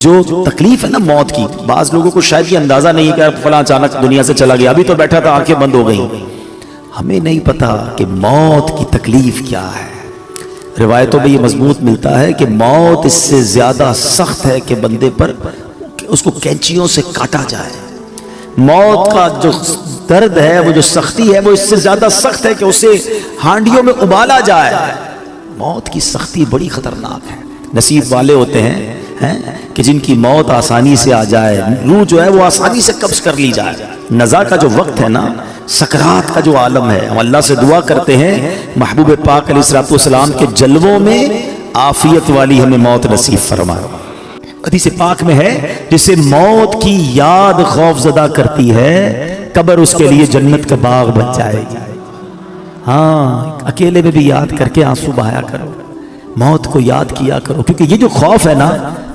جو تکلیف ہے نا موت کی، بعض لوگوں کو شاید یہ اندازہ نہیں ہے کہ فلاں اچانک دنیا سے چلا گیا، ابھی تو بیٹھا تھا آنکھیں بند ہو گئیں. ہمیں نہیں پتا کہ موت کی تکلیف کیا ہے. روایتوں میں یہ مضبوط ملتا ہے کہ موت اس سے زیادہ سخت ہے کہ بندے پر اس کو کینچیوں سے کاٹا جائے. موت کا جو درد ہے، وہ جو سختی ہے، وہ اس سے زیادہ سخت ہے کہ اسے ہانڈیوں میں ابالا جائے. موت کی سختی بڑی خطرناک ہے. نصیب والے ہوتے ہیں کہ جن کی موت آسانی سے آ جائے، روح جو ہے وہ آسانی سے قبض کر لی جائے. نزا کا جو وقت ہے نا، سکرات کا جو عالم ہے، ہم اللہ سے دعا کرتے ہیں محبوب پاک علیہ الصلوۃ والسلام کے جلووں میں عافیت والی ہمیں موت نصیب فرمائے. حدیث پاک میں ہے جسے موت کی یاد خوف زدہ کرتی ہے، قبر اس کے لیے جنت کا باغ بن جائے گی. ہاں، اکیلے میں بھی یاد کر کے آنسو بہایا کرو، موت کو یاد کیا کرو، کیونکہ یہ جو خوف ہے نا،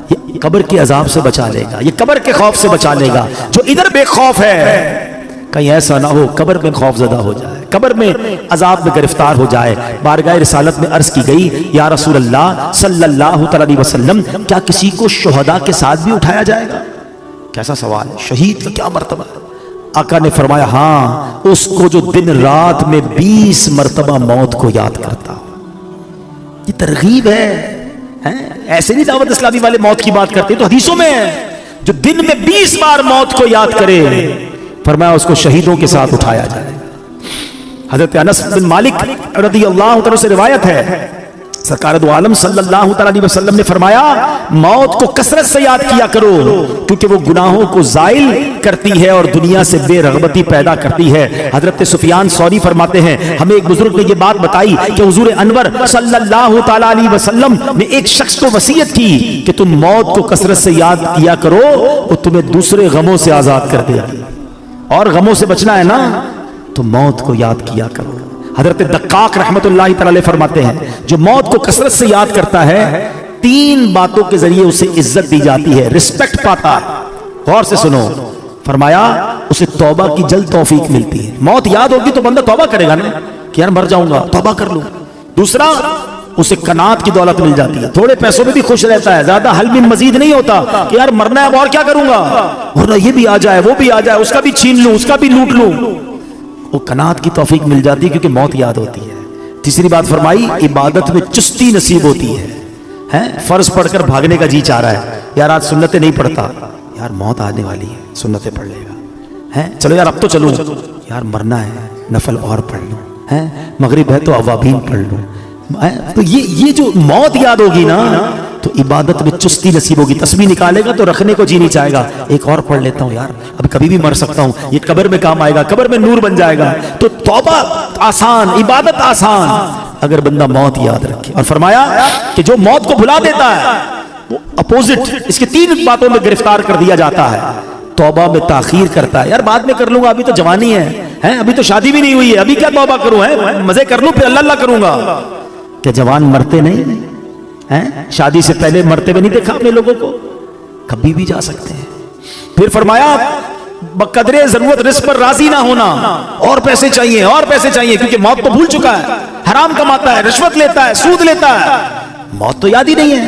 یہ قبر کے عذاب سے بچا لے گا، یہ قبر کے خوف سے بچا لے گا. جو ادھر بے خوف ہے، کہیں ایسا نہ ہو قبر میں خوف زدہ ہو جائے، قبر میں عذاب میں گرفتار ہو جائے. بارگاہ رسالت میں عرض کی گئی، یا رسول اللہ صلی اللہ علیہ وسلم، کیا کسی کو شہداء کے ساتھ بھی اٹھایا جائے گا؟ کیسا سوال ہے، شہید کا کیا مرتبہ؟ آقا نے فرمایا ہاں، اس کو جو دن رات میں 20 مرتبہ موت کو یاد کرتا ہو. یہ ترغیب ہے. ایسے نہیں دعوت اسلامی والے موت کی بات کرتے، تو حدیثوں میں ہے جو دن میں 20 بار موت کو یاد کرے، فرمایا اس کو شہیدوں کے ساتھ اٹھایا جائے. حضرت انس بن مالک رضی اللہ عنہ سے روایت ہے، سرکار دو عالم صلی اللہ علیہ وسلم نے فرمایا موت کو کثرت سے یاد کیا کرو، کیونکہ وہ گناہوں کو زائل کرتی ہے اور دنیا سے بے رغبتی پیدا کرتی ہے. حضرت سفیان ثوری فرماتے ہیں ہمیں ایک بزرگ نے یہ بات بتائی کہ حضور انور صلی اللہ علیہ وسلم نے ایک شخص کو وصیت کی کہ تم موت کو کثرت سے یاد کیا کرو، وہ تمہیں دوسرے غموں سے آزاد کر دے گی. اور غموں سے بچنا ہے نا تو موت کو یاد کیا کرو. حضرت دقاق رحمت اللہ تعالی فرماتے ہیں جو موت کو کثرت سے یاد کرتا ہے، 3 باتوں کے ذریعے اسے عزت دی جاتی ہے، رسپیکٹ پاتا ہے. غور سے سنو، فرمایا اسے توبہ کی جلد توفیق ملتی ہے. موت یاد ہوگی تو بندہ توبہ کرے گا نا کہ یار مر جاؤں گا، توبہ کر لوں. دوسرا، اسے قناعت کی دولت مل جاتی ہے، تھوڑے پیسوں میں بھی خوش رہتا ہے، زیادہ حل من مزید نہیں ہوتا کہ یار مرنا ہے اب اور کیا کروں گا، ورنہ یہ بھی آ جائے وہ بھی آ جائے، اس کا بھی چھین لوں اس کا بھی لوٹ لوں. وہ قناعت کی توفیق مل جاتی ہے کیونکہ موت یاد ہوتی ہے. تیسری بات فرمائی عبادت میں چستی نصیب ہوتی ہے. فرض پڑھ کر بھاگنے کا جی چاہ رہا ہے، یار آج سنتیں نہیں پڑھتا، یار موت آنے والی ہے سنتیں پڑھ لے گا. چلو یار اب تو چلوں، یار مرنا ہے نفل اور پڑھ لوں، مغرب ہے تو اوابین پڑھ لوں. تو یہ جو موت یاد ہوگی نا تو عبادت میں چستی نصیب ہوگی. تسبیح نکالے گا تو رکھنے کو جی نہیں چاہے گا، ایک اور پڑھ لیتا ہوں یار، اب کبھی بھی مر سکتا ہوں، یہ قبر میں کام آئے گا، قبر میں نور بن جائے گا. تو توبہ آسان، عبادت آسان اگر بندہ موت یاد رکھے. اور فرمایا کہ جو موت کو بھلا دیتا ہے وہ اپوزٹ اس کے 3 باتوں میں گرفتار کر دیا جاتا ہے. توبہ میں تاخیر کرتا ہے، یار بعد میں کر لوں گا، ابھی تو جوانی ہے، ابھی تو شادی بھی نہیں ہوئی ہے، ابھی کیا توبہ کروں، مزے کر لوں پھر اللہ اللہ کروں گا. کہ جوان مرتے نہیں، شادی سے پہلے مرتے ہوئے نہیں دیکھا اپنے لوگوں کو، کبھی بھی جا سکتے ہیں. پھر فرمایا بقدر ضرورت رزق پر راضی نہ ہونا، اور پیسے چاہیے اور پیسے چاہیے، کیونکہ موت تو بھول چکا ہے، حرام کماتا ہے، رشوت لیتا ہے، سود لیتا ہے، موت تو یاد ہی نہیں ہے.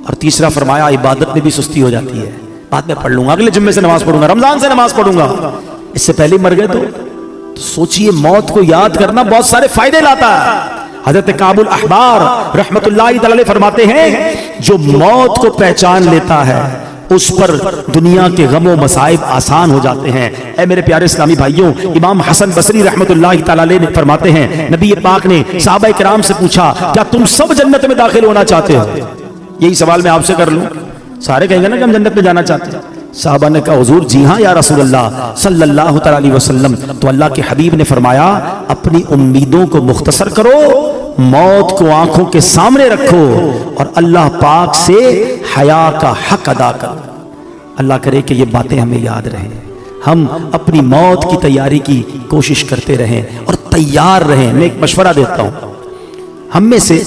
اور تیسرا فرمایا عبادت میں بھی سستی ہو جاتی ہے، بعد میں پڑھ لوں گا، اگلے جمعے سے نماز پڑھوں گا، رمضان سے نماز پڑھوں گا، اس سے پہلے مر گئے تو سوچئے موت کو یاد کرنا بہت سارے فائدے لاتا ہے. حضرت کعب الاحبار رحمت اللہ تعالی فرماتے ہیں جو موت کو پہچان لیتا ہے اس پر دنیا کے غم و مصائب آسان ہو جاتے ہیں. اے میرے پیارے اسلامی بھائیوں، امام حسن بصری رحمت اللہ تعالی نے فرماتے ہیں نبی پاک نے صحابہ کرام سے پوچھا کیا تم سب جنت میں داخل ہونا چاہتے ہو؟ یہی سوال میں آپ سے کر لوں، سارے کہیں گے نا کہ ہم جنت میں جانا چاہتے ہیں. صحابہ نے کہا حضور جی ہاں یا رسول اللہ صلی اللہ علیہ وسلم. تو اللہ کے حبیب نے فرمایا اپنی امیدوں کو مختصر کرو، موت کو آنکھوں کے سامنے رکھو اور اللہ پاک سے حیا کا حق ادا کرو. اللہ کرے کہ یہ باتیں ہمیں یاد رہیں، ہم اپنی موت کی تیاری کی کوشش کرتے رہیں اور تیار رہیں. میں ایک مشورہ دیتا ہوں، ہم میں سے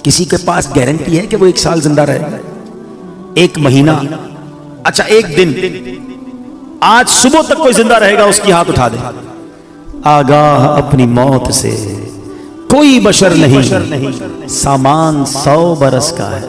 کسی کے پاس گارنٹی ہے کہ وہ 1 سال زندہ رہے گا؟ 1 مہینہ، اچھا 1 دن، آج صبح تک کوئی زندہ رہے گا اس کی ہاتھ اٹھا دے. آگاہ اپنی موت سے کوئی بشر نہیں، سامان 100 برس کا ہے.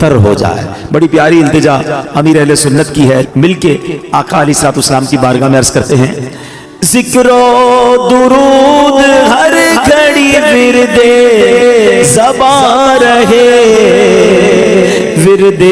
تر ہو جائے. بڑی پیاری التجا امیر اہل سنت کی ہے, مل کے آقا علیہ الصلوۃ والسلام کی بارگاہ میں عرض کرتے ہیں, ذکر و درود ہر گھڑی ورد زباں رہے, ورد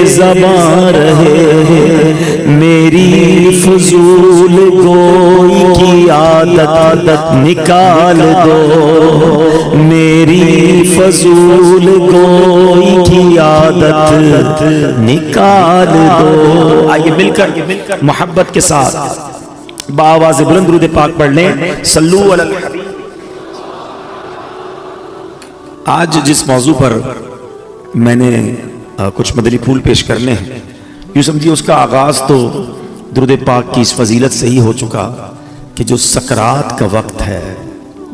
زباں رہے, میری فضول گوئی کی عادت نکال دو, میری فضول گوئی کی عادت نکال دو. آئیے مل کر محبت کے ساتھ بآواز بلند درود پاک پڑھ لیں, صلو علی الحبیب. آج جس موضوع پر میں نے کچھ مدنی پھول پیش کرنے ہیں, یوں سمجھیے اس کا آغاز تو درود پاک کی اس فضیلت سے ہی ہو چکا کہ جو سکرات کا وقت ہے,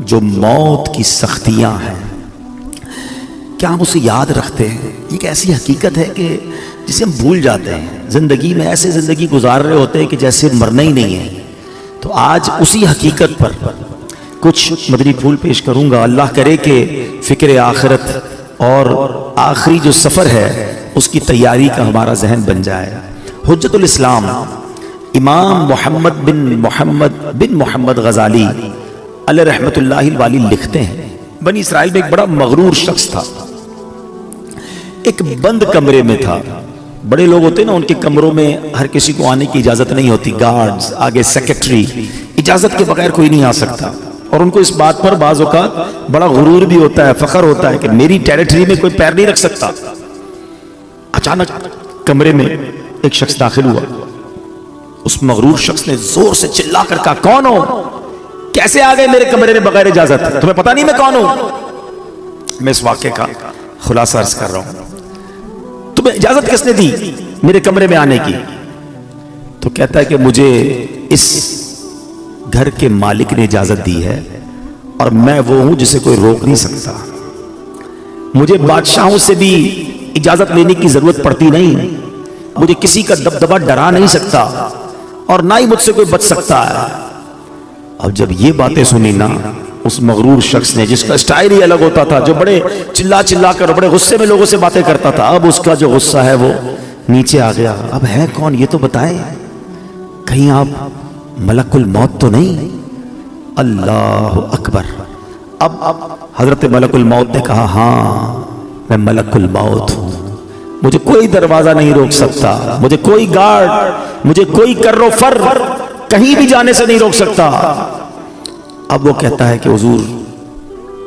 جو موت کی سختیاں ہیں, کیا ہم اسے یاد رکھتے ہیں؟ ایک ایسی حقیقت ہے کہ جسے ہم بھول جاتے ہیں. زندگی میں ایسے زندگی گزار رہے ہوتے ہیں کہ جیسے مرنا ہی نہیں ہے. تو آج اسی حقیقت پر کچھ مدنی پھول پیش کروں گا. اللہ کرے کہ فکر آخرت اور آخری جو سفر ہے اس کی تیاری کا ہمارا ذہن بن جائے. حجت الاسلام امام محمد بن محمد غزالی علیہ رحمت اللہ الوالی لکھتے ہیں, بنی اسرائیل میں ایک بڑا مغرور شخص تھا, ایک بند کمرے میں تھا. بڑے لوگ ہوتے ہیں نا, ان کے کمروں میں ہر کسی کو آنے کی اجازت نہیں ہوتی, گارڈز, آگے سیکرٹری, اجازت کے بغیر کوئی نہیں آ سکتا. اور ان کو اس بات پر بعض اوقات بڑا غرور بھی ہوتا ہے, فخر ہوتا ہے کہ میری ٹیریٹری میں کوئی پیر نہیں رکھ سکتا. اچانک کمرے میں ایک شخص داخل ہوا. اس مغرور شخص نے زور سے چلا کر کہا, کون ہو, کیسے آ گئے میرے کمرے میں بغیر اجازت, تمہیں پتہ نہیں میں کون ہوں؟ میں اس واقعے کا خلاصہ عرض کر رہا ہوں. تمہیں اجازت کس نے دی میرے کمرے میں آنے کی؟ تو کہتا ہے کہ مجھے اس گھر کے مالک نے اجازت دی ہے, اور میں وہ ہوں جسے کوئی روک نہیں سکتا. مجھے بادشاہوں سے بھی اجازت لینے کی ضرورت پڑتی نہیں, مجھے کسی کا دبدبہ ڈرا نہیں سکتا, اور نہ ہی مجھ سے کوئی بچ سکتا ہے. اب جب یہ باتیں سنی نا اس مغرور شخص نے, جس کا سٹائل ہی الگ ہوتا تھا, جو بڑے چلا کر بڑے غصے میں لوگوں سے باتیں کرتا تھا, اب اس کا جو غصہ ہے وہ نیچے آ گیا. اب ہے کون یہ تو بتائیں, کہیں آپ ملک الموت تو نہیں؟ اللہ اکبر. اب حضرت ملک الموت نے کہا, ہاں میں ملک الموت ہوں, مجھے کوئی دروازہ نہیں روک سکتا, مجھے کوئی گارڈ, مجھے کوئی کر و فر کہیں بھی جانے سے نہیں روک سکتا. اب وہ کہتا ہے کہ حضور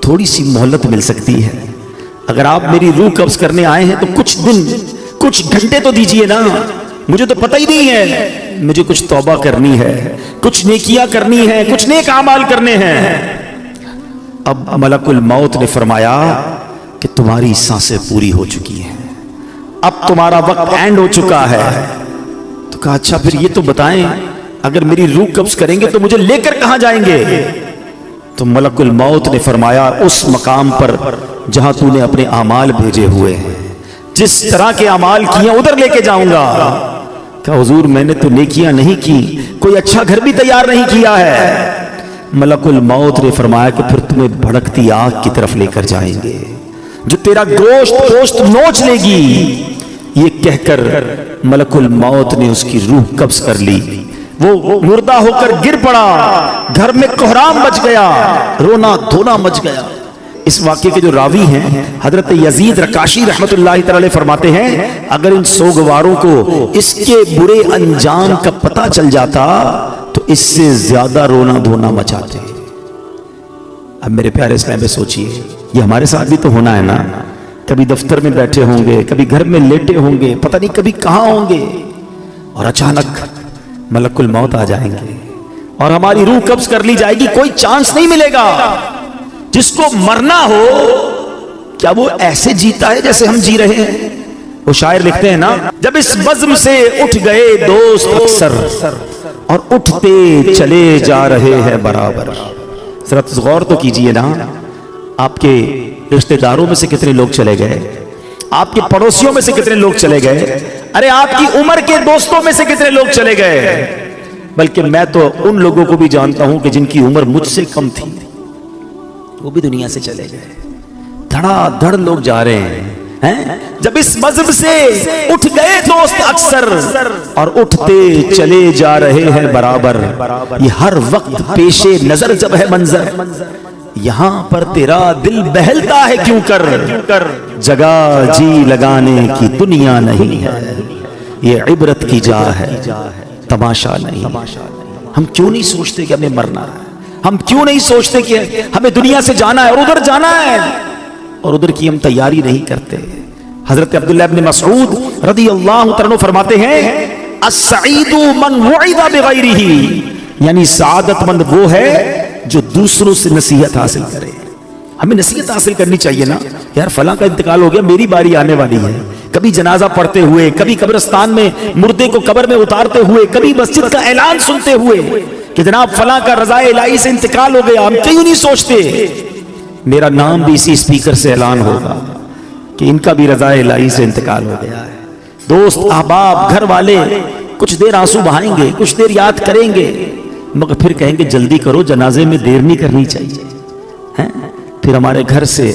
تھوڑی سی مہلت مل سکتی ہے, اگر آپ میری روح قبض کرنے آئے ہیں تو کچھ دن کچھ گھنٹے تو دیجئے نا, مجھے تو پتہ ہی نہیں ہے, مجھے کچھ توبہ کرنی ہے, کچھ نیکیاں کرنی ہے, کچھ نیک اعمال کرنے ہیں. اب ملک الموت نے فرمایا کہ تمہاری سانسیں پوری ہو چکی ہیں, اب تمہارا وقت اینڈ ہو چکا ہے. تو کہا اچھا پھر یہ تو بتائیں, اگر میری روح قبض کریں گے تو مجھے لے کر کہاں جائیں گے؟ تو ملک الموت نے فرمایا, اس مقام پر جہاں تو نے اپنے اعمال بھیجے ہوئے ہیں, جس طرح کے اعمال کیے ادھر لے کے جاؤں گا. کہ حضور میں نے تو نیکیاں نہیں کی, کوئی اچھا گھر بھی تیار نہیں کیا ہے. ملک الموت نے فرمایا کہ پھر تمہیں بھڑکتی آگ کی طرف لے کر جائیں گے, جو تیرا گوشت نوچ لے گی. یہ کہہ کر ملک الموت نے اس کی روح قبض کر لی, وہ مردہ ہو کر گر پڑا, گھر میں کوہرام مچ گیا, رونا دھونا مچ گیا. اس واقعے کے جو راوی ہیں حضرت یزید رکاشی رحمت اللہ تعالی فرماتے ہیں, اگر ان سوگواروں کو اس کے برے انجام کا پتہ چل جاتا تو اس سے زیادہ رونا دھونا مچاتے. اب میرے پیارے اسلام میں سوچئے, یہ ہمارے ساتھ بھی تو ہونا ہے نا, کبھی دفتر میں بیٹھے ہوں گے, کبھی گھر میں لیٹے ہوں گے, پتہ نہیں کبھی کہاں ہوں گے, اور اچانک ملک الموت آ جائیں گے اور ہماری روح قبض کر لی جائے گی. کوئی چانس نہیں ملے گا. جس کو مرنا ہو کیا وہ ایسے جیتا ہے جیسے ہم جی رہے ہیں؟ وہ شاعر لکھتے ہیں نا, جب اس بزم سے اٹھ گئے دوست اکثر اور اٹھتے چلے جا رہے ہیں برابر. ذرا غور تو کیجئے نا, آپ کے رشتہ داروں میں سے کتنے لوگ چلے گئے, آپ کے پڑوسیوں میں سے کتنے لوگ چلے گئے, ارے آپ کی عمر کے دوستوں میں سے کتنے لوگ چلے گئے. بلکہ میں تو ان لوگوں کو بھی جانتا ہوں کہ جن کی عمر مجھ سے کم تھی, وہ بھی دنیا سے چلے گئے. دھڑا دھڑ لوگ جا رہے ہیں. جب اس مذہب سے اٹھ گئے دوست اکثر اور اٹھتے چلے جا رہے ہیں برابر, یہ ہر وقت پیش نظر جب ہے منظر, یہاں پر تیرا دل بہلتا ہے کیوں کر, جگہ جی لگانے کی دنیا نہیں ہے, یہ عبرت کی جا ہے تماشا نہیں. ہم کیوں نہیں سوچتے کہ ہمیں مرنا ہے, ہم کیوں نہیں سوچتے کہ ہمیں دنیا سے جانا ہے اور ادھر جانا ہے, اور ادھر کی ہم تیاری نہیں کرتے. حضرت عبداللہ ابن مسعود رضی اللہ عنہ فرماتے ہیں السعید من وعظ بغیرہ, یعنی سعادت مند وہ ہے جو دوسروں سے نصیحت حاصل کرے. ہمیں نصیحت حاصل کرنی چاہیے نا, یار فلاں کا انتقال ہو گیا, میری باری آنے والی ہے. کبھی جنازہ پڑھتے ہوئے, کبھی قبرستان میں مردے کو قبر میں اتارتے ہوئے, کبھی مسجد کا اعلان سنتے ہوئے کہ جناب فلاں کا رضا الہی سے انتقال ہو گیا, ہم کیوں نہیں سوچتے میرا نام بھی اسی اسپیکر سے اعلان ہوگا کہ ان کا بھی رضا الہی سے انتقال ہو گیا ہے. دوست احباب گھر والے کچھ دیر آنسو بہائیں گے, کچھ دیر یاد کریں گے, مگر پھر کہیں گے جلدی کرو, جنازے میں دیر نہیں کرنی چاہیے. پھر ہمارے گھر سے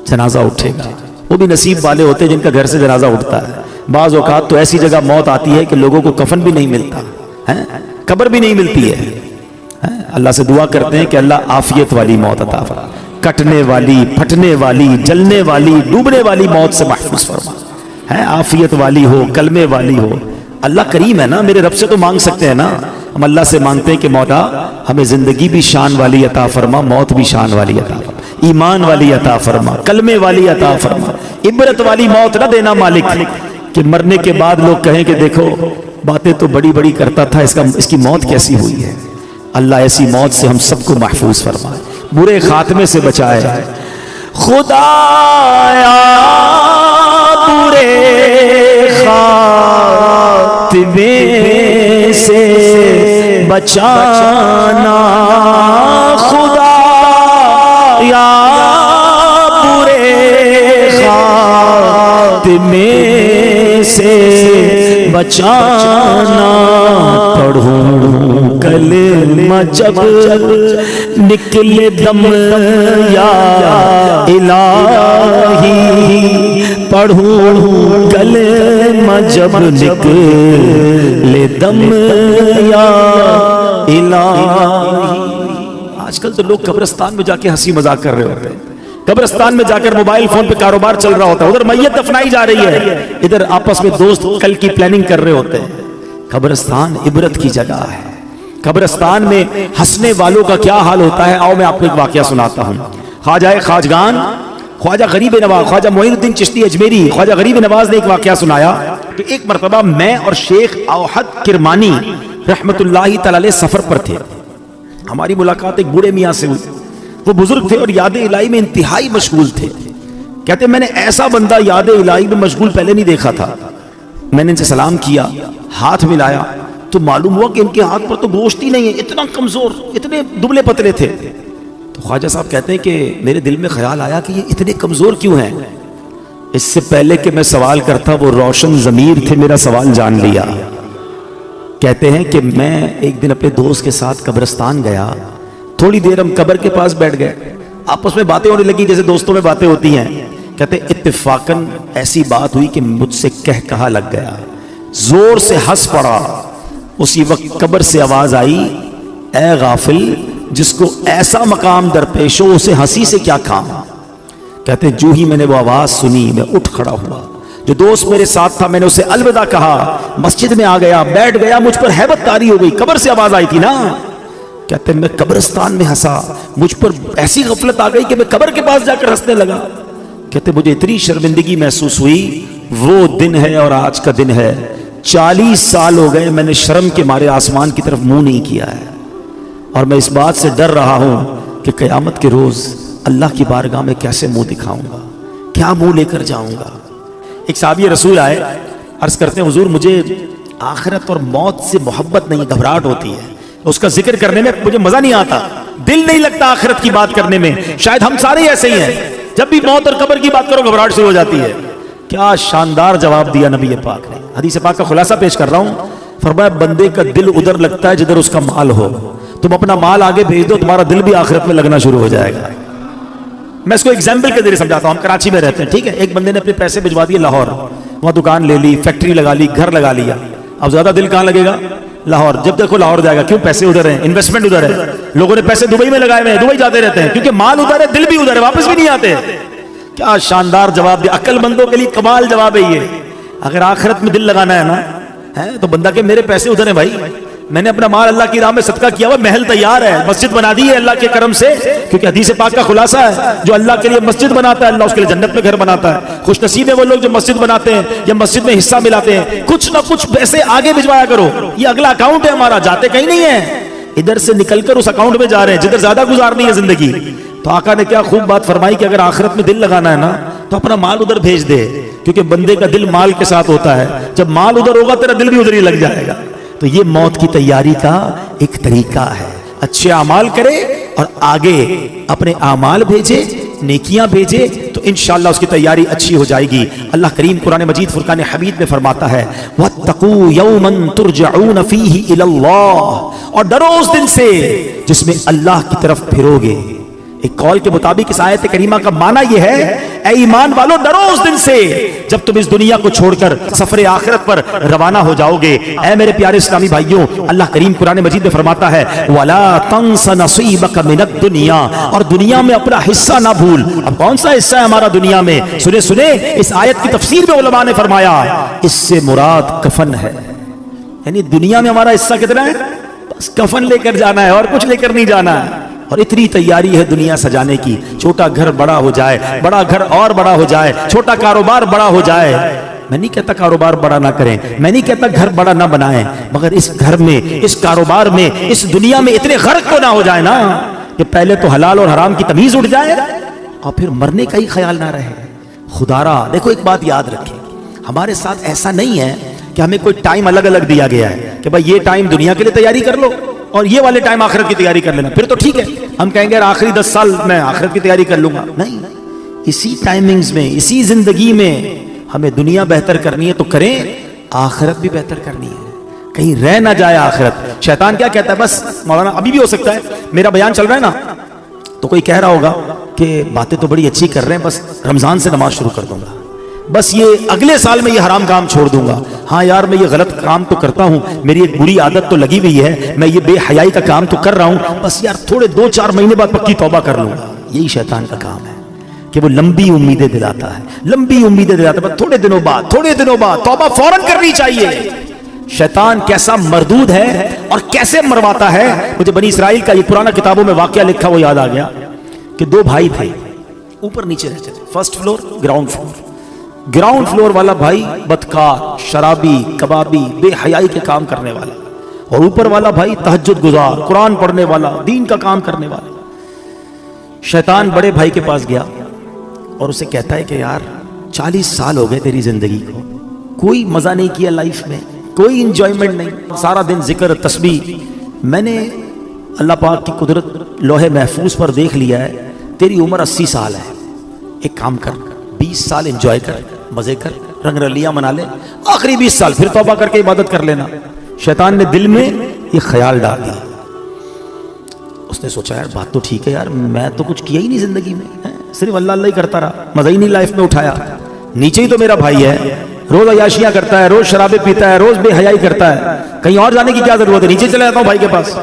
جنازہ اٹھے گا. وہ بھی نصیب والے ہوتے ہیں جن کا گھر سے جنازہ اٹھتا ہے. بعض اوقات تو ایسی جگہ موت آتی ہے کہ لوگوں کو کفن بھی نہیں ملتا, قبر بھی نہیں ملتی ہے. اللہ سے دعا کرتے ہیں کہ اللہ عافیت والی موت عطا فرما, کٹنے والی, پھٹنے والی, جلنے والی, ڈوبنے والی موت سے محفوظ فرما. عافیت والی ہو, کلمے والی ہو. اللہ کریم ہے نا, میرے رب سے تو مانگ سکتے ہیں نا. ہم اللہ سے مانگتے ہیں کہ مولا ہمیں زندگی بھی شان والی عطا فرما, موت بھی شان والی عطا فرما, ایمان والی عطا فرما, کلمے والی عطا فرما, عبرت والی موت نہ دینا مالک کہ مرنے کے بعد لوگ کہیں کہ دیکھو باتیں تو بڑی بڑی کرتا تھا, اس کی موت کیسی ہوئی ہے. اللہ ایسی موت سے ہم سب کو محفوظ فرمائے, برے خاتمے سے بچائے. خدایا برے خاتمے سے بچانا, خدایا برے خاتمے سے بچانا. پڑھوں کلمہ جب نکلے دم یا الہی, پڑھوں کلمہ جب نکلے دم یا الہی. آج کل تو لوگ قبرستان میں جا کے ہنسی مذاق کر رہے ہوتے ہیں, قبرستان میں جا کر موبائل فون پہ کاروبار چل رہا ہوتا ہے, ادھر میت دفنائی جا رہی ہے, ادھر آپس میں دوست کل کی پلاننگ کر رہے ہوتے ہیں. قبرستان عبرت کی جگہ ہے. قبرستان میں ہنسنے والوں کا کیا حال ہوتا ہے, آؤ میں آپ کو ایک واقعہ سناتا ہوں. خواجہ خواجگان خواجہ غریب نواز, خواجہ معین الدین چشتی اجمیری, خواجہ غریب نواز نے ایک واقعہ سنایا کہ ایک مرتبہ میں اور شیخ اوحد کرمانی رحمت اللہ تعالی علیہ سفر پر تھے. ہماری ملاقات ایک بوڑھے میاں سے ہوئی. وہ بزرگ تھے اور یاد الہی میں انتہائی مشغول تھے. کہتے میں نے ایسا بندہ یاد الہی میں مشغول پہلے نہیں دیکھا تھا. میں نے ان سے سلام کیا, ہاتھ ملایا تو معلوم ہوا کہ ان کے ہاتھ پر تو گوشت ہی نہیں ہے, اتنا کمزور, اتنے دبلے پتلے تھے. تو خواجہ صاحب کہتے ہیں کہ میرے دل میں خیال آیا کہ یہ اتنے کمزور کیوں ہیں. اس سے پہلے کہ میں سوال کرتا وہ روشن ضمیر تھے, میرا سوال جان لیا. کہتے ہیں کہ میں ایک دن اپنے دوست کے ساتھ قبرستان گیا, تھوڑی دیر ہم قبر کے پاس بیٹھ گئے, آپس میں باتیں ہونے لگی جیسے دوستوں میں باتیں ہوتی ہیں. کہتے اتفاقاً ایسی بات ہوئی کہ مجھ سے کہا لگ گیا, زور سے ہنس پڑا. اسی وقت قبر سے آواز آئی, اے غافل جس کو ایسا مقام درپیش ہو اسے ہنسی سے کیا کام. کہتے جو ہی میں نے وہ آواز سنی میں اٹھ کھڑا ہوا. جو دوست میرے ساتھ تھا میں نے اسے الوداع کہا, مسجد میں آ گیا, بیٹھ گیا. مجھ پر ہیبت طاری ہو گئی, قبر سے آواز آئی تھی نا. کہتے میں قبرستان میں ہنسا, مجھ پر ایسی غفلت آ گئی کہ میں قبر کے پاس جا کر ہنسنے لگا. کہتے مجھے اتنی شرمندگی محسوس ہوئی. وہ دن ہے اور آج کا دن ہے, 40 سال ہو گئے میں نے شرم کے مارے آسمان کی طرف منہ نہیں کیا ہے. اور میں اس بات سے ڈر رہا ہوں کہ قیامت کے روز اللہ کی بارگاہ میں کیسے منہ دکھاؤں گا, کیا منہ لے کر جاؤں گا. ایک صحابی رسول آئے, عرض کرتے ہیں حضور مجھے آخرت اور موت سے محبت نہیں, گھبراہٹ ہوتی ہے, اس کا ذکر کرنے میں مجھے مزہ نہیں آتا, دل نہیں لگتا آخرت کی بات کرنے میں. شاید ہم سارے ایسے ہی ہیں, جب بھی موت اور قبر کی بات کرو گھبراہٹ شروع ہو جاتی ہے. کیا شاندار جواب دیا نبی پاک نے. حدیث پاک کا خلاصہ پیش کر رہا ہوں. فرمایا بندے کا دل ادھر لگتا ہے جدھر اس کا مال ہو. تم اپنا مال آگے بھیج دو, تمہارا دل بھی آخرت میں لگنا شروع ہو جائے گا. میں اس کو ایگزامپل کے ذریعے سمجھاتا ہوں. ہم کراچی میں رہتے ہیں, ٹھیک ہے, ایک بندے نے اپنے پیسے بھجوا دیے لاہور, وہاں دکان لے لی, فیکٹری لگا لی, گھر لگا لیا. اب زیادہ دل کہاں لگے گا؟ لاہور. جب دیکھو لاہور جائے گا, کیوں؟ پیسے ادھر ہیں, انویسٹمنٹ ادھر ہے. لوگوں نے پیسے دبئی میں لگائے ہوئے ہیں, دبئی جاتے رہتے ہیں کیونکہ مال ادھر ہے, دل بھی ادھر ہے, واپس بھی نہیں آتے. کیا شاندار جواب دیا, عقل مندوں کے لیے کمال جواب ہے یہ. اگر آخرت میں دل لگانا ہے نا تو بندہ کہ میرے پیسے ادھر ہیں بھائی, میں نے اپنا مال اللہ کی راہ میں صدقہ کیا ہوا, محل تیار ہے, مسجد بنا دی ہے اللہ کے کرم سے, کیونکہ حدیث پاک کا خلاصہ ہے جو اللہ کے لیے مسجد بناتا ہے اللہ اس کے لیے جنت میں گھر بناتا ہے. خوش نصیب ہے وہ لوگ جو مسجد بناتے ہیں یا مسجد میں حصہ ملاتے ہیں. کچھ نہ کچھ پیسے آگے بھجوایا کرو, یہ اگلا اکاؤنٹ ہے ہمارا, جاتے کہیں نہیں ہے, ادھر سے نکل کر اس اکاؤنٹ میں جا رہے ہیں جدھر زیادہ گزارنی ہے زندگی. تو آقا نے کیا خوب بات فرمائی کہ اگر آخرت میں دل لگانا ہے نا تو اپنا مال ادھر بھیج دے, کیونکہ بندے کا دل مال کے ساتھ ہوتا ہے. جب مال ادھر ہوگا تیرا دل بھی ادھر ہی لگ جائے گا. تو یہ موت کی تیاری کا ایک طریقہ ہے. اچھے اعمال کرے اور آگے اپنے اعمال بھیجے, نیکیاں بھیجے, تو انشاءاللہ اس کی تیاری اچھی ہو جائے گی. اللہ کریم قرآن مجید فرقان حمید میں فرماتا ہے وَاتَّقُوا يَوْمًا تُرْجَعُونَ فِيهِ إِلَى اللَّهِ, اور ڈرو اس دن سے جس میں اللہ کی طرف پھرو گے. ایک قول کے مطابق اس آیت کریمہ کا معنی یہ ہے, اے ایمان والو ڈرو اس دن سے جب تم اس دنیا کو چھوڑ کر سفر آخرت پر روانہ ہو جاؤ گے. اے میرے پیارے اسلامی بھائیوں, اللہ کریم قرآن مجید میں فرماتا ہے وَلَا تَنْسَ نَصِيبَكَ مِنَ الدُّنْيَا, اور دنیا میں اپنا حصہ نہ بھول. اب کون سا حصہ ہے ہمارا دنیا میں؟ سنے اس آیت کی تفسیر میں علماء نے فرمایا اس سے مراد کفن ہے. یعنی دنیا میں ہمارا حصہ کتنا ہے؟ بس کفن لے کر جانا ہے اور کچھ لے کر نہیں جانا ہے. اور اتنی تیاری ہے دنیا سجانے کی, چھوٹا گھر بڑا ہو جائے, بڑا گھر اور بڑا ہو جائے, چھوٹا کاروبار بڑا ہو جائے. میں نہیں کہتا کاروبار بڑا نہ کریں, میں نہیں کہتا گھر بڑا نہ بنائیں, مگر اس گھر میں, اس کاروبار میں, اس دنیا میں اتنے غرق تو نہ ہو جائے نا کہ پہلے تو حلال اور حرام کی تمیز اٹھ جائے اور پھر مرنے کا ہی خیال نہ رہے. خدا را دیکھو ایک بات یاد رکھیں, ہمارے ساتھ ایسا نہیں ہے کہ ہمیں کوئی ٹائم الگ الگ دیا گیا ہے کہ بھائی یہ ٹائم دنیا کے لیے تیاری کر لو اور یہ والے ٹائم آخرت کی تیاری کر لینا, پھر تو ٹھیک ہے. ہم کہیں گے آخری 10 سال میں آخرت کی تیاری کر لوں گا. نہیں, اسی ٹائمنگز میں, اسی زندگی میں ہمیں دنیا بہتر کرنی ہے تو کریں, آخرت بھی بہتر کرنی ہے, کہیں رہ نہ جائے آخرت. شیطان کیا کہتا ہے, بس مولانا ابھی بھی ہو سکتا ہے میرا بیان چل رہا ہے نا تو کوئی کہہ رہا ہوگا کہ باتیں تو بڑی اچھی کر رہے ہیں, بس رمضان سے نماز شروع کر دوں گا, بس یہ اگلے سال میں یہ حرام کام چھوڑ دوں گا. ہاں یار میں یہ غلط کام تو کرتا ہوں, میری ایک بری عادت تو لگی ہوئی ہے, میں یہ بے حیائی کا کام تو کر رہا ہوں, بس یار تھوڑے 2-4 مہینے بعد پکی توبہ کر لوں گا. یہی شیطان کا کام ہے کہ وہ لمبی امیدیں دلاتا ہے, لمبی امیدیں دلاتا ہے, تھوڑے دنوں بعد توبہ فوراً کرنی چاہیے. شیطان کیسا مردود ہے اور کیسے مرواتا ہے. مجھے بنی اسرائیل کا یہ پرانا کتابوں میں واقعہ لکھا وہ یاد آ گیا کہ 2 بھائی تھے, اوپر نیچے رہتے تھے, first floor ground floor. Ground floor والا بھائی بدکار, شرابی, کبابی, بے حیائی کے کام کرنے والا, اور اوپر والا بھائی تہجد گزار, قرآن پڑھنے والا, دین کا کام کرنے والا. شیطان بڑے بھائی کے پاس گیا اور اسے کہتا ہے کہ یار 40 سال ہو گئے تیری زندگی کو, کوئی مزہ نہیں کیا لائف میں, کوئی انجوائمنٹ نہیں, سارا دن ذکر تسبیح. میں نے اللہ پاک کی قدرت لوح محفوظ پر دیکھ لیا ہے, تیری عمر 80 سال ہے, ایک کام کر 20 سال انجوائے کر, مزے کر, رنگ رلیاں منا لے, آخری 20 سال پھر توبہ کر کے عبادت کر لینا. شیطان نے دل میں یہ خیال ڈال دیا. اس نے سوچا یار بات تو ٹھیک ہے یار, میں تو کچھ کیا ہی نہیں زندگی میں, صرف اللہ اللہ ہی کرتا رہا, مزہ ہی نہیں لائف میں اٹھایا. نیچے ہی تو میرا بھائی ہے, روز عیاشیاں کرتا ہے, روز شرابیں پیتا ہے, روز بے حیائی کرتا ہے, کہیں اور جانے کی کیا ضرورت ہے, نیچے چلا جاتا ہوں بھائی کے پاس.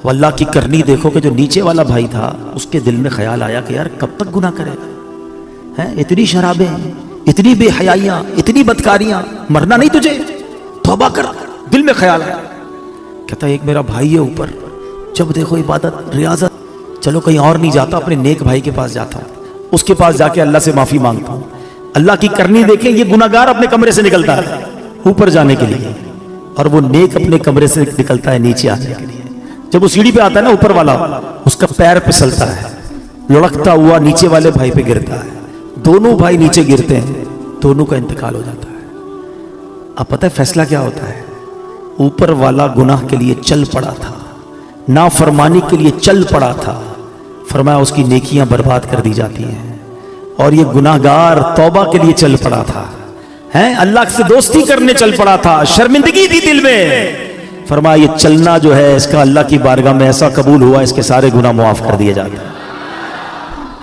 اللہ کی کرنی دیکھو کہ جو نیچے والا بھائی تھا اس کے دل میں خیال آیا کہ یار کب تک گناہ کرے گا, اتنی شرابیں, اتنی بے حیائیاں, اتنی بدکاریاں, مرنا نہیں تجھے, توبہ کر. دل میں خیال آیا, کہتا ایک میرا بھائی ہے اوپر, جب دیکھو عبادت ریاضت, چلو کہیں اور نہیں جاتا, اپنے نیک بھائی کے پاس جاتا ہوں, اس کے پاس جا کے اللہ سے معافی مانگتا ہوں. اللہ کی کرنی دیکھیں, یہ گناہگار اپنے کمرے سے نکلتا ہے اوپر جانے کے لیے, اور وہ نیک اپنے کمرے سے نکلتا ہے نیچے آنے کے لیے. جب وہ سیڑھی پہ آتا ہے نا اوپر والا, اس کا پیر پھسلتا ہے, لڑکتا ہوا نیچے والے بھائی پہ گرتا ہے, دونوں بھائی نیچے گرتے ہیں, دونوں کا انتقال ہو جاتا ہے. اب پتہ ہے فیصلہ کیا ہوتا ہے, اوپر والا گناہ کے لیے چل پڑا تھا, نافرمانی کے لیے چل پڑا تھا, فرمایا اس کی نیکیاں برباد کر دی جاتی ہیں, اور یہ گناہگار توبہ کے لیے چل پڑا تھا, اللہ سے دوستی کرنے چل پڑا تھا, شرمندگی تھی دل میں, فرمایا یہ چلنا جو ہے اس کا اللہ کی بارگاہ میں ایسا قبول ہوا, اس کے سارے گناہ معاف کر دیے جاتے ہیں.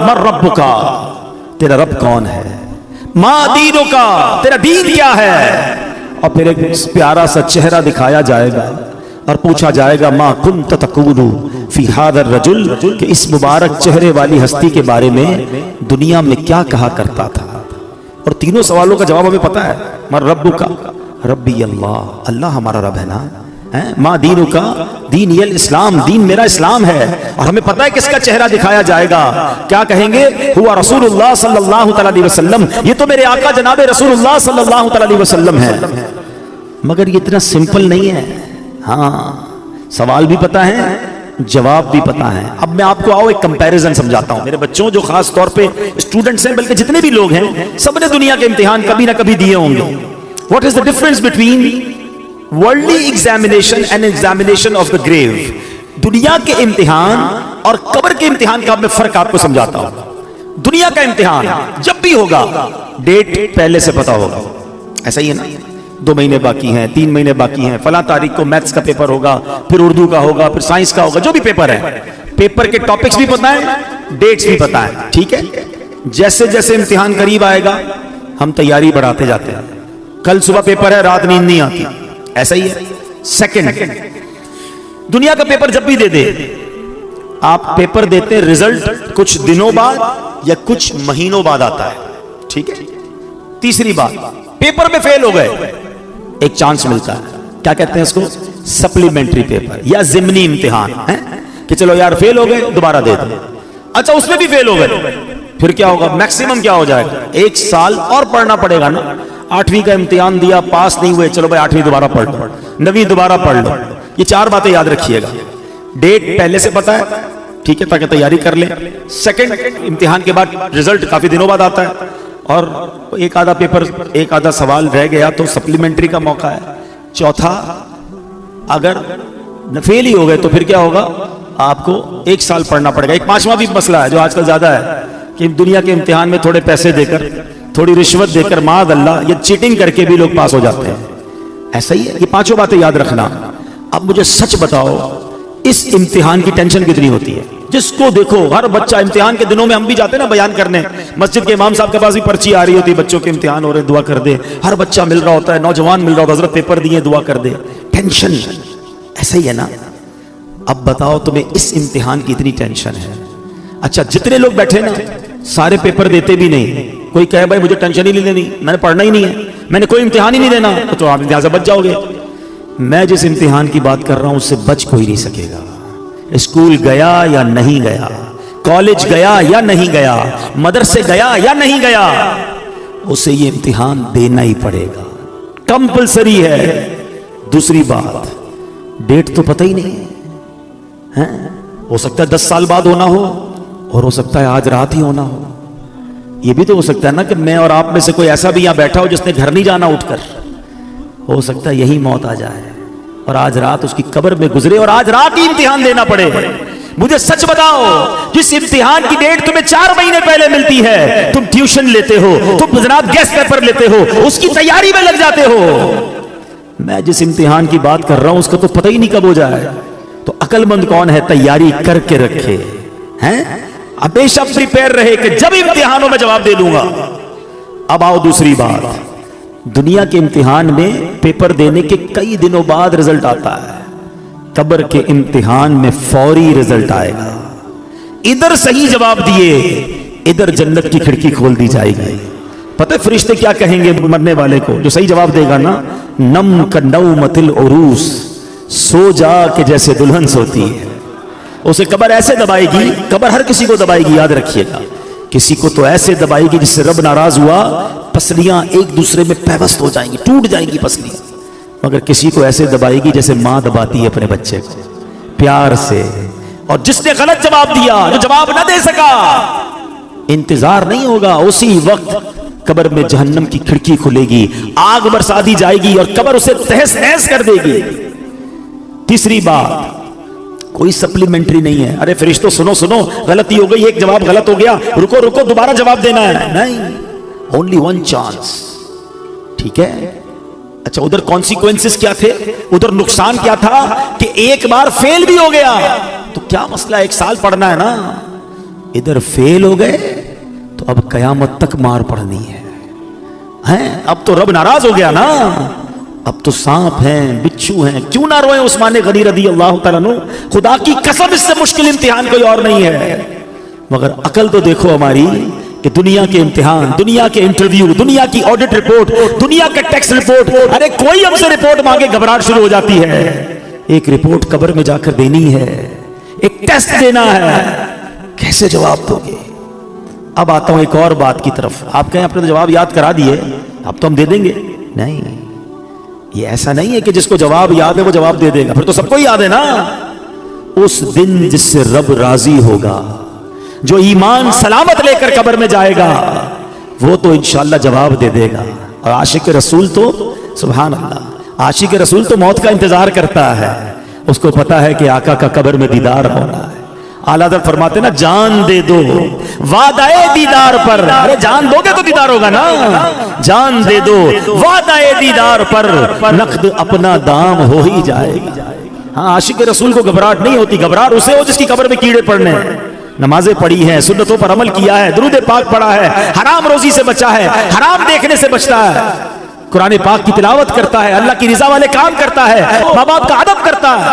من ربک، تیرا رب کون ہے، ما دینک، تیرا دین کیا ہے، اور پھر ایک پیارا سا چہرہ دکھایا جائے گا اور پوچھا جائے گا ما کنت تقول فی ھذا الرجل، کہ اس مبارک چہرے والی ہستی کے بارے میں دنیا میں کیا کہا کرتا تھا. اور تینوں سوالوں کا جواب ہمیں پتا ہے. من ربک، ربی اللہ، اللہ ہمارا رب ہے نا. ما دینک، دین یہ الاسلام، دین میرا اسلام ہے. اور ہمیں پتا ہے کس کا چہرہ دکھایا جائے گا. کیا کہیں گے؟ ہوا رسول اللہ صلی اللہ تعالی علیہ وسلم، یہ تو میرے آقا جناب رسول اللہ صلی اللہ تعالی علیہ وسلم ہے. مگر یہ اتنا سمپل نہیں ہے. ہاں، سوال بھی پتا ہے، جواب بھی پتا ہے. اب میں آپ کو آؤ ایک کمپیریزن سمجھاتا ہوں. میرے بچوں جو خاص طور پہ اسٹوڈنٹس ہیں، بلکہ جتنے بھی لوگ ہیں، سب نے دنیا کے امتحان کبھی نہ کبھی دیے ہوں گے. What is the difference between worldly examination and examination of the grave? دنیا کے امتحان اور قبر کے امتحان کا میں فرق آپ کو سمجھاتا ہوں. دنیا کا امتحان جب بھی ہوگا ڈیٹ پہلے سے پتا ہوگا. ایسا ہی ہے نا، 2 مہینے باقی ہیں، 3 مہینے باقی ہیں، فلاں تاریخ کو میتھس کا پیپر ہوگا، پھر اردو کا ہوگا، پھر سائنس کا ہوگا، جو بھی پیپر ہے، پیپر کے ٹاپکس بھی پتا ہے، ڈیٹس بھی پتا ہے. ٹھیک ہے، جیسے جیسے امتحان قریب آئے گا ہم تیاری بڑھاتے جاتے ہیں. کل صبح پیپر ہے، رات نیند نہیں آتی. ایسا ہی ہے. سیکنڈ، دنیا کا پیپر جب بھی دے دے، آپ پیپر دیتے ہیں، رزلٹ کچھ دنوں بعد یا کچھ مہینوں بعد آتا ہے. ٹھیک ہے. تیسری بات، پیپر میں فیل ہو گئے، ایک چانس ملتا ہے. کیا کہتے ہیں اس کو؟ سپلیمنٹری پیپر یا ضمنی امتحان ہے، کہ چلو یار فیل ہو گئے، دوبارہ دے دو. اچھا اس میں بھی فیل ہو گئے، پھر کیا ہوگا؟ میکسیمم کیا ہو جائے گا؟ 1 سال اور پڑھنا پڑے گا نا. 8ویں کا امتحان دیا، پاس نہیں ہوئے، چلو بھائی 8ویں دوبارہ پڑھ لو، 9ویں دوبارہ پڑھ لو. یہ 4 باتیں یاد رکھیے گا. ڈیٹ پہلے سے پتا ہے، ٹھیک ہے، تاکہ تیاری کر لیں. سیکنڈ، امتحان کے بعد رزلٹ کافی دنوں بعد آتا ہے، اور ایک آدھا پیپر، ایک آدھا سوال رہ گیا تو سپلیمنٹری کا موقع ہے. چوتھا، اگر فیل ہی ہو گئے تو پھر کیا ہوگا؟ آپ کو 1 سال پڑھنا پڑے گا. ایک 5واں بھی مسئلہ ہے جو آج کل زیادہ ہے، کہ دنیا کے امتحان میں تھوڑے پیسے دے کر، تھوڑی رشوت دے کر، معاذ اللہ، یہ چیٹنگ کر کے بھی لوگ پاس ہو جاتے ہیں. ایسا ہی ہے. یہ 5 باتیں یاد رکھنا. اب مجھے سچ بتاؤ، اس امتحان کی ٹینشن کتنی ہوتی ہے؟ جس کو دیکھو، ہر بچہ امتحان کے دنوں میں ہم بھی جاتے ہیں نا بیان کرنے، مسجد کے امام صاحب کے پاس بھی پرچی آ رہی ہوتی ہے، بچوں کے امتحان ہو رہے، دعا کر دے. ہر بچہ مل رہا ہوتا ہے، نوجوان مل رہا ہوتا ہے، حضرت پیپر دیے، دعا کر دے. ٹینشن ایسا ہی ہے نا. اب بتاؤ تمہیں اس امتحان کی اتنی ٹینشن ہے. اچھا جتنے لوگ بیٹھے نا سارے پیپر دیتے بھی نہیں. کوئی کہے بھائی مجھے ٹینشن ہی نہیں لینی، میں نے پڑھنا ہی نہیں ہے، میں نے کوئی امتحان ہی نہیں دینا، تو آپ امتحان سے بچ جاؤ گے. میں جس امتحان کی بات کر رہا ہوں اس سے بچ کوئی نہیں سکے گا. اسکول گیا یا نہیں گیا، کالج گیا یا نہیں گیا، مدرسے گیا یا نہیں گیا، اسے یہ امتحان دینا ہی پڑے گا، کمپلسری ہے. دوسری بات، ڈیٹ تو پتہ ہی نہیں ہے، ہو سکتا ہے 10 سال بعد ہونا ہو، اور ہو سکتا ہے آج رات ہی ہونا ہو. یہ بھی تو ہو سکتا ہے نا کہ میں اور آپ میں سے کوئی ایسا بھی یہاں بیٹھا ہو جس نے گھر نہیں جانا اٹھ کر. ہو سکتا ہے یہی موت آ جائے اور آج رات اس کی قبر میں گزرے اور آج رات ہی امتحان دینا پڑے. مجھے سچ بتاؤ، جس امتحان کی ڈیٹ تمہیں 4 مہینے پہلے ملتی ہے، تم ٹیوشن لیتے ہو، تم جناب گیسٹ پیپر لیتے ہو، اس کی تیاری میں لگ جاتے ہو. میں جس امتحان کی بات کر رہا ہوں اس کا تو پتہ ہی نہیں کب ہو جائے. تو عقل مند کون ہے؟ تیاری کر کے رکھے ہیں، ہمیشہ پریپیئر رہے کہ جب امتحانوں میں جواب دے دوں گا. اب آؤ دوسری بات، دنیا کے امتحان میں پیپر دینے کے کئی دنوں بعد رزلٹ آتا ہے. قبر کے امتحان میں فوری رزلٹ آئے گا. ادھر صحیح جواب دیے، ادھر جنت کی کھڑکی کھول دی جائے گی. پتہ ہے فرشتے کیا کہیں گے مرنے والے کو؟ جو صحیح جواب دے گا نا، نم کنومت العروس، سو جا کہ جیسے دلہن سوتی ہے. اسے قبر ایسے دبائے گی، قبر ہر کسی کو دبائے گی، یاد رکھیے گا. کسی کو تو ایسے دبائے گی جس سے رب ناراض ہوا، پسلیاں ایک دوسرے میں پیوست ہو جائیں گی، ٹوٹ جائیں گی پسلیاں. مگر کسی کو ایسے دبائے گی جیسے ماں دباتی ہے اپنے بچے کو، پیار سے. اور جس نے غلط جواب دیا، جو جواب نہ دے سکا، انتظار نہیں ہوگا، اسی وقت قبر میں جہنم کی کھڑکی کھلے گی، آگ برسا دی جائے گی اور قبر اسے تہس نہس کر دے گی. تیسری بات، کوئی سپلیمنٹری نہیں ہے. ارے فرشتوں سنو سنو، غلطی ہو گئی، ایک جواب غلط ہو گیا، رکو رکو دوبارہ جواب دینا ہے. نہیں، only one chance. ٹھیک ہے. اچھا ادھر کانسیکوینسز کیا تھے؟ ادھر نقصان کیا تھا کہ ایک بار فیل بھی ہو گیا تو کیا مسئلہ, 1 سال پڑھنا ہے نا. ادھر فیل ہو گئے تو اب قیامت تک مار پڑنی ہے. اب تو رب ناراض ہو گیا نا, اب تو سانپ ہیں, بچھو ہیں. کیوں نہ روئیں عثمان غنی رضی اللہ تعالیٰ عنہ, خدا کی قسم اس سے مشکل امتحان کوئی اور نہیں ہے. مگر عقل تو دیکھو ہماری کہ دنیا کے امتحان, دنیا کے انٹرویو, دنیا کی آڈٹ رپورٹ, دنیا کا ٹیکس رپورٹ, ارے کوئی ہم سے رپورٹ مانگے گھبراہٹ شروع ہو جاتی ہے. ایک رپورٹ قبر میں جا کر دینی ہے, ایک ٹیسٹ دینا ہے, کیسے جواب دو گے؟ اب آتا ہوں ایک اور بات کی طرف. آپ کہیں اپنے تو جواب یاد کرا دیے, اب تو ہم دے دیں گے. نہیں, یہ ایسا نہیں ہے کہ جس کو جواب یاد ہے وہ جواب دے دے گا, پھر تو سب کو یاد ہے نا. اس دن جس سے رب راضی ہوگا, جو ایمان سلامت لے کر قبر میں جائے گا, وہ تو انشاءاللہ جواب دے دے گا. اور عاشق رسول تو سبحان اللہ, عاشق رسول تو موت کا انتظار کرتا ہے. اس کو پتا ہے کہ آقا کا قبر میں دیدار ہونا ہے. اعلیٰ حضرت فرماتے نا, جان دے دو وعدہ دیدار پر. ارے جان دو گے تو دیدار ہوگا نا. جان دے دو وعدہ دیدار پر, نقد اپنا دام ہو ہی جائے گا. ہاں, عاشق رسول کو گھبراہٹ نہیں ہوتی. گھبراہٹ اسے ہو جس کی قبر میں کیڑے پڑنے ہیں. نمازیں پڑھی ہیں, سنتوں پر عمل کیا ہے, درود پاک پڑھا ہے, حرام روزی سے بچا ہے, حرام دیکھنے سے بچتا ہے, قرآن پاک کی تلاوت کرتا ہے, اللہ کی رضا والے کام کرتا ہے, ماں باپ کا ادب کرتا ہے.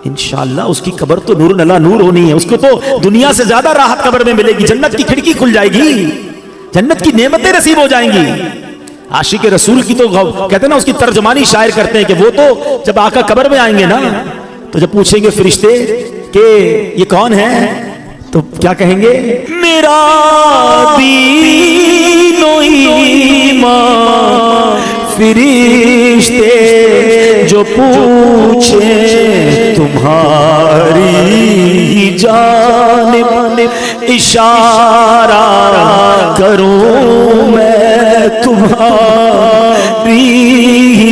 انشاءاللہ اس کی قبر تو نور اللہ نور ہونی ہے. اس کو تو دنیا سے زیادہ راحت قبر میں ملے گی. جنت کی کھڑکی کھل جائے گی, جنت کی نعمتیں نصیب ہو جائیں گی. عاشق رسول کی تو کہتے ہیں نا, اس کی ترجمانی شاعر کرتے ہیں کہ وہ تو جب آقا قبر میں آئیں گے نا, تو جب پوچھیں گے فرشتے کہ یہ کون ہے, تو کیا کہیں گے؟ میرا دین و ایمان فرشتے جو پوچھیں تمہاری جانب, اشارہ کروں میں تمہاری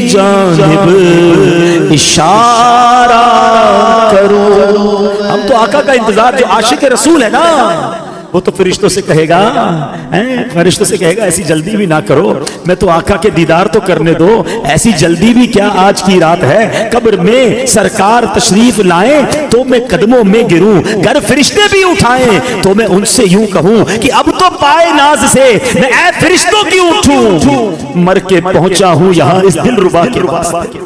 جانب, اشارہ کروں. ہم تو آقا کا انتظار, جو عاشق رسول ہے نا, وہ تو فرشتوں سے کہے گا, فرشتوں سے کہے گا ایسی جلدی بھی نہ کرو, میں تو آقا کے دیدار تو کرنے دو. ایسی جلدی بھی کیا, آج کی رات ہے, قبر میں سرکار تشریف لائیں تو میں قدموں میں گروں, گر فرشتے بھی اٹھائیں تو میں ان سے یوں کہوں کہ اب تو پائے ناز سے میں اے فرشتوں کی اٹھوں, مر کے پہنچا ہوں یہاں اس دل ربا کے واسطے.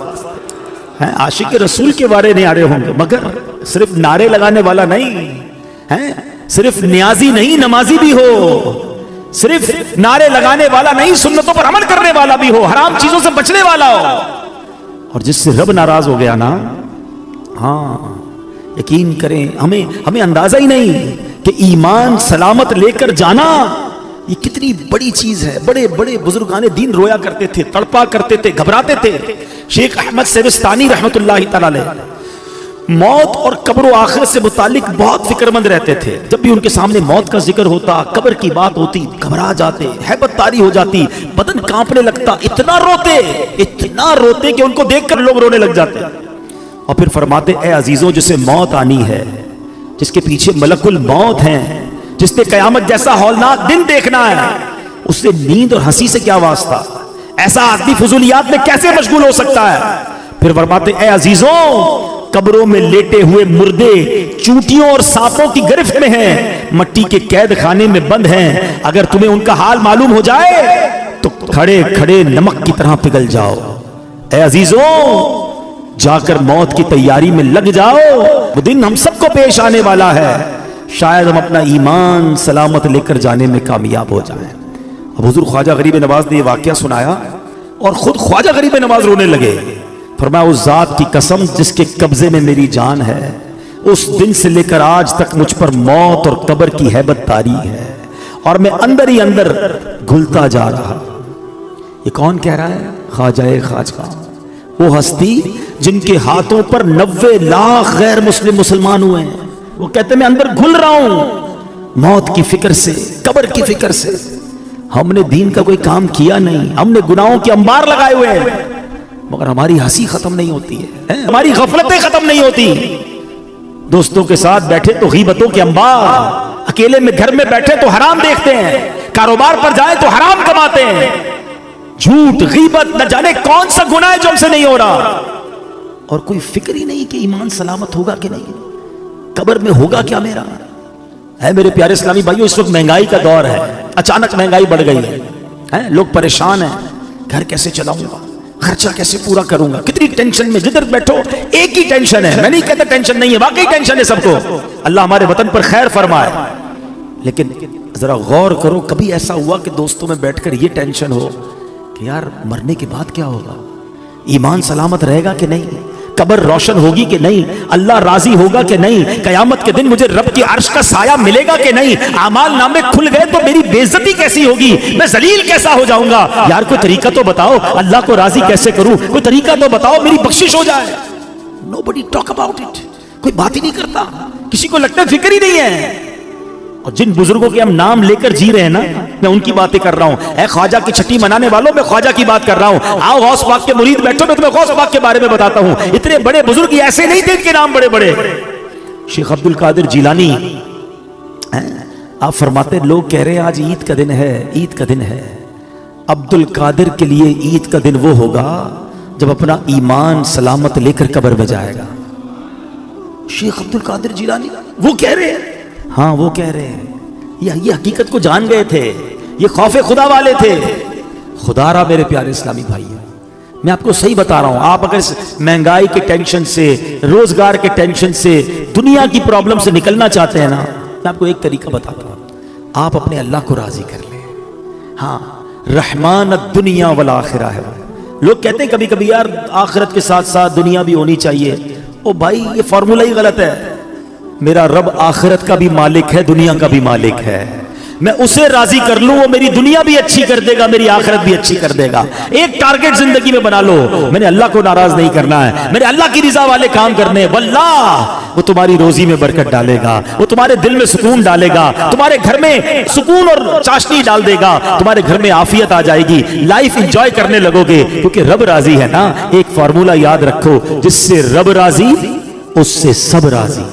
عاشق رسول کے بارے نعرے ہوں گے, مگر صرف نعرے لگانے والا نہیں ہے, صرف نیازی نہیں نمازی بھی ہو, صرف نعرے لگانے والا نہیں سنتوں پر عمل کرنے والا بھی ہو, حرام چیزوں سے بچنے والا ہو. اور جس سے رب ناراض ہو گیا نا, ہاں یقین کریں, ہمیں اندازہ ہی نہیں کہ ایمان سلامت لے کر جانا یہ کتنی بڑی چیز ہے. بڑے بڑے بزرگان دین رویا کرتے تھے, تڑپا کرتے تھے, گھبراتے تھے. شیخ احمد سیوستانی رحمت اللہ تعالی علیہ موت اور قبر و آخرت سے متعلق بہت فکر مند رہتے تھے. جب بھی ان کے سامنے موت کا ذکر ہوتا, قبر کی بات ہوتی, گھبرا جاتے, ہیبت طاری ہو جاتی, بدن کانپنے لگتا, اتنا روتے کہ ان کو دیکھ کر لوگ رونے لگ جاتے. اور پھر فرماتے, اے عزیزوں, جسے موت آنی ہے, جس کے پیچھے ملک الموت ہیں, جس نے قیامت جیسا ہولناک دن دیکھنا ہے, اس سے نیند اور ہنسی سے کیا واسطہ؟ ایسا آدمی فضولیات میں کیسے مشغول ہو سکتا ہے؟ پھر فرماتے, اے عزیزوں, قبروں میں لیٹے ہوئے مردے چونٹیوں اور سانپوں کی گرفت میں ہیں, مٹی کے قید خانے میں بند ہیں. اگر تمہیں ان کا حال معلوم ہو جائے تو کھڑے کھڑے نمک کی طرح پگھل جاؤ. اے عزیزوں, جا کر موت کی تیاری میں لگ جاؤ, وہ دن ہم سب کو پیش آنے والا ہے. شاید ہم اپنا ایمان سلامت لے کر جانے میں کامیاب ہو جائیں. اب حضور خواجہ غریب نواز نے یہ واقعہ سنایا اور خود خواجہ غریب نواز رونے لگے. فرمایا, اس ذات کی قسم جس کے قبضے میں میری جان ہے, اس دن سے لے کر آج تک مجھ پر موت اور قبر کی ہیبت طاری ہے, اور میں اندر ہی اندر گھلتا جا رہا. یہ کون کہہ رہا ہے؟ خواجہ خواجہ, وہ ہستی جن کے ہاتھوں پر 90 لاکھ غیر مسلم مسلمان ہوئے ہیں. وہ کہتے ہیں میں اندر گھل رہا ہوں موت کی فکر سے, قبر کی فکر سے. ہم نے دین کا کوئی کام کیا نہیں, ہم نے گناہوں کے انبار لگائے ہوئے ہیں, مگر ہماری ہنسی ختم نہیں ہوتی ہے, ہماری غفلتیں ختم نہیں ہوتی. دوستوں کے ساتھ بیٹھے تو غیبتوں کے انبار, اکیلے میں گھر میں بیٹھے تو حرام دیکھتے ہیں, کاروبار پر جائیں تو حرام کماتے ہیں. جھوٹ, غیبت, نہ جانے کون سا گناہ ہے جو ہم سے نہیں ہو رہا, اور کوئی فکر ہی نہیں کہ ایمان سلامت ہوگا کہ نہیں. قبر میں ہوگا کیا میرا؟ ہے میرے پیارے اسلامی بھائیو، اس وقت مہنگائی کا دور ہے، اچانک مہنگائی بڑھ گئی ہے، لوگ پریشان ہیں، گھر کیسے چلاؤں گا، خرچہ کیسے پورا کروں گا، کتنی ٹینشن میں، جدھر بیٹھو ایک ہی ٹینشن ہے. میں نہیں کہتا ٹینشن نہیں ہے، واقعی ٹینشن ہے سب کو، اللہ ہمارے وطن پر خیر فرمائے. لیکن ذرا غور کرو، کبھی ایسا ہوا کہ دوستوں میں بیٹھ کر یہ ٹینشن ہو کہ یار مرنے کے بعد کیا ہوگا، ایمان سلامت رہے گا کہ نہیں، قبر روشن ہوگی کہ نہیں، اللہ راضی ہوگا کہ نہیں، قیامت کے دن مجھے رب کی عرش کا سایہ ملے گا کہ نہیں، اعمال نامے کھل گئے تو میری بے عزتی کیسی ہوگی، میں ذلیل کیسا ہو جاؤں گا. یار کوئی طریقہ تو بتاؤ، اللہ کو راضی کیسے کروں، کوئی طریقہ تو بتاؤ میری بخشش ہو جائے. Nobody talk about it. کوئی بات ہی نہیں کرتا، کسی کو لگتا ہے فکر ہی نہیں ہے. اور جن بزرگوں کے ہم نام لے کر جی رہے ہیں نا، میں ان کی باتیں کر رہا ہوں. اے خواجہ کی چھٹی منانے والوں، میں خواجہ کی بات کر رہا ہوں. آؤ غوث پاک کے مرید بیٹھو، میں تمہیں غوث پاک کے بارے میں بتاتا ہوں. اتنے بڑے بزرگ ایسے نہیں تھے، ان کے نام بڑے بڑے. شیخ عبد القادر جیلانی، آپ فرماتے لوگ کہہ رہے ہیں آج عید کا دن ہے، عید کا دن ہے. عبد القادر کے لیے عید کا دن وہ ہوگا جب اپنا ایمان سلامت لے کر قبر میں جائے گا. شیخ عبد القادر جیلانی وہ کہہ رہے ہیں، ہاں وہ کہہ رہے ہیں، یہ حقیقت کو جان گئے تھے، یہ خوف خدا والے تھے. خدا را میرے پیارے اسلامی بھائی، میں آپ کو صحیح بتا رہا ہوں، آپ اگر مہنگائی کے ٹینشن سے، روزگار کے ٹینشن سے، دنیا کی پرابلم سے نکلنا چاہتے ہیں نا، میں آپ کو ایک طریقہ بتاتا ہوں. آپ اپنے اللہ کو راضی کر لیں. ہاں، رحمان الدنیا والآخرہ ہے. لوگ کہتے ہیں کبھی کبھی یار آخرت کے ساتھ ساتھ دنیا بھی ہونی چاہیے. او بھائی یہ فارمولہ ہی غلط ہے. میرا رب آخرت کا بھی مالک ہے، دنیا کا بھی مالک ہے. میں اسے راضی کر لوں، وہ میری دنیا بھی اچھی کر دے گا، میری آخرت بھی اچھی کر دے گا. ایک ٹارگٹ زندگی میں بنا لو، میں نے اللہ کو ناراض نہیں کرنا ہے، میں نے اللہ کی رضا والے کام کرنے ہیں. واللہ وہ تمہاری روزی میں برکت ڈالے گا، وہ تمہارے دل میں سکون ڈالے گا، تمہارے گھر میں سکون اور چاشنی ڈال دے گا، تمہارے گھر میں عافیت آ جائے گی، لائف انجوائے کرنے لگو گے، کیونکہ رب راضی ہے نا. ایک فارمولہ یاد رکھو، جس سے رب راضی اس سے سب راضی.